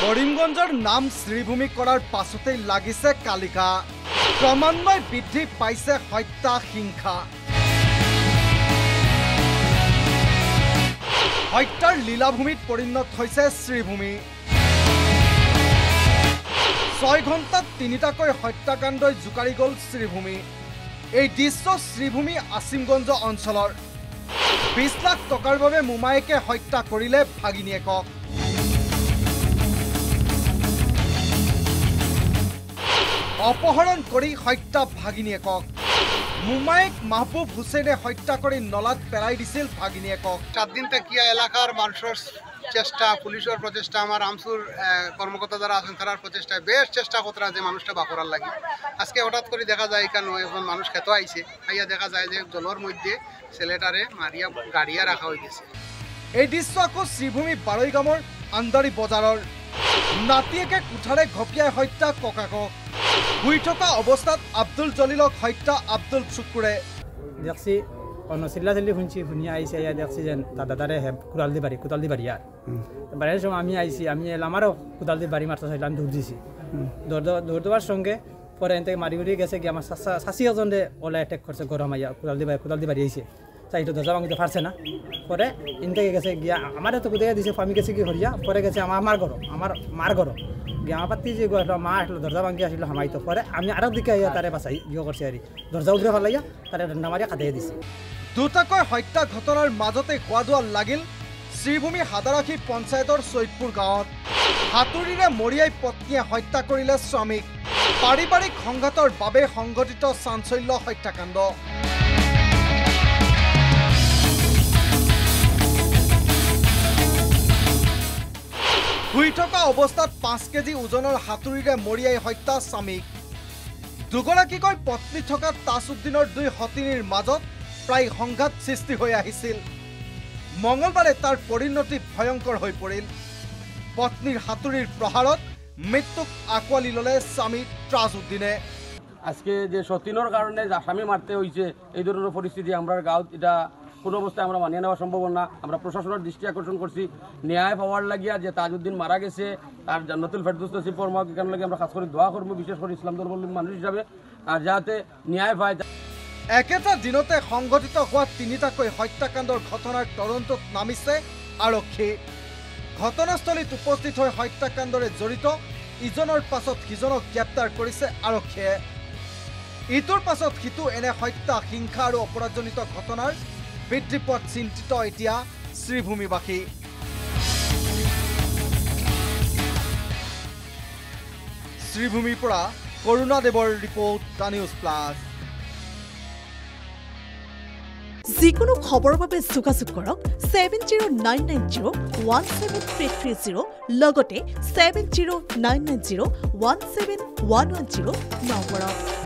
কৰিমগঞ্জৰ নাম শ্ৰীভূমি কৰাৰ পাছতেই লাগিছে কালিকা ক্ৰমান্বয়ে বৃদ্ধি পাইছে হত্যা হিংসা হত্যাৰ লীলাভূমিত পৰিণত হৈছে শ্ৰীভূমি 6 ঘণ্টাত 3টাকৈ হত্যাকাণ্ডই জুকাৰি গ'ল শ্ৰীভূমি এই দৃশ্য শ্ৰীভূমি আসিমগঞ্জ অঞ্চলৰ 20 লাখ টকাৰ বাবে মোমায়েকে হত্যা কৰিলে ভাগিনীয়েকক অপহৰণ কৰি হত্যা ভাগিনীয়েকক মোমায়েক মাহবুব হুসেনে হত্যা কৰি নলাত পেলাই দিছিল ভাগিনীয়েকক 7 দিন তাকিয়া এলাকার মানুষের চেষ্টা পুলিশের প্রচেষ্টা আমার আমসুর কর্মকর্তা যারা আছেন তার প্রচেষ্টায় বেশ চেষ্টা করা যে মানুষটা বাকরার লাগে আজকে হঠাৎ করে দেখা যায় এখানে এখন মানুষ খেতে আইছে আইয়া দেখা যায় যে জলের মধ্যে ছেলেটারে মারিয়া গাড়িয়া রাখা হয়ে গেছে এই দৃশ্য আকৌ শ্ৰীভূমি বাৰৈগামৰ আন্দাৰী বজাৰৰ নাতিয়েকে কুঠাৰে ঘপিয়াই হত্যা ককাকক শুই থকা অৱস্থাত আব্দুল জলিলক হত্যা আব্দুল শুকুৰে দেখছি অন্য চিল্লাচিল্লি শুনি আইসি ইয়া দেখছি যে তার দাদারে কুড়াল দি বাড়ি আর বাড়ির সময় আমি আইসি আমি আমারও কুড়াল দি বাড়ি মারতে চাইলাম দৌড় দিছি দৌড় দেওয়ার সঙ্গে পরে এন থেকে মারি উড়িয়ে গেছে কি আমার শাশি এজনে ওলা অ্যাটাক করছে গরম আইয়া কুড়াল দি বাড়ি আইসে চাইটো দরজা ভাঙিতে পারছে না পরে এন থেকে গেছে গিয়া আমার তো কোথায় দিছে আমি গেছি কি হরিয়া পরে গেছে আমার মার ঘর গিয়া আমার পাতি যে মা আসলো দরজা ভাঙি আসলো হামাইতো পরে আমি আরো দিকে আইয়া তারে বাঁচাই ইয়ে করছি আর দরজা উঠে ফেলাইয়া তারে ডান্ডা মারিয়া কাটিয়ে দিছি দুটাকৈ হত্যা ঘটনাৰ মাজতে হোৱা লাগিল শ্ৰীভূমি হাদাৰাখী পঞ্চায়তৰ চৈতপুৰ গাঁৱত হাতুৰিৰে মৰিয়াই পত্নীয়ে হত্যা কৰিলে স্বামীক পাৰিবাৰিক সংঘাতৰ বাবে সংঘটিত চাঞ্চল্য হত্যাকাণ্ড শুই থকা অৱস্থাত 5 কেজি ওজনৰ হাতুৰিৰে মৰিয়াই হত্যা স্বামীক দুগৰাকীকৈ পত্নী থকা তাজউদ্দিনৰ 2 সতিনীৰ মাজত প্ৰায় সংঘাত সৃষ্টি হৈ আহিছিল মঙ্গলবাৰে তাৰ পৰিণতি ভয়ংকৰ হৈ পৰিল পত্নীৰ হাতুৰিৰ প্ৰহাৰত মৃত্যুক আকোৱালি ল'লে স্বামী তাজউদ্দিনে আজকে যে সতীনৰ কাৰণে স্বামী মাৰতে হয়েছে এই ধৰনেৰ পৰিস্থিতি আমৰা গাঁৱত এটা কোনো অবস্থায় আমরা মানিয়ে নেওয়া সম্ভব না আমরা প্রশাসনের দৃষ্টি আকর্ষণ করছি ন্যায় পাওয়ার লাগিয়া যে তাজউদ্দিন মারা গেছে তার জান্নাতুল ফেরদৌস নসিব ফরমাক এখান লাগে আমরা খাস করে দোয়া করবো বিশেষ করে ইসলাম ধর্মের মানুষ হিসাবে আর যাতে ন্যায় পায় একেটা দিনতে সংঘটিত হোৱা 3টাকৈ হত্যাকাণ্ডৰ ঘটনাৰ তদন্তত নামিছে আৰক্ষী ঘটনাস্থলীত উপস্থিত হৈ হত্যাকাণ্ডৰে জড়িত ইজনৰ পাছত সিজনক গ্ৰেপ্তাৰ কৰিছে আৰক্ষীয়ে ইটোৰ পাছত সিটো এনে হত্যা হিংসা আৰু অপৰাধজনিত ঘটনাৰ বৃদ্ধি পোৱাত চিন্তিত এতিয়া শ্ৰীভূমিবাসী শ্ৰীভূমিৰ পৰা কৰুণাদেৱৰ ৰিপৰ্ট দ্য নিউজ প্লাছ যিকোনো খবৰৰ বাবে যোগাযোগ কৰক 7099017330 লগতে 7099017110 নম্বৰত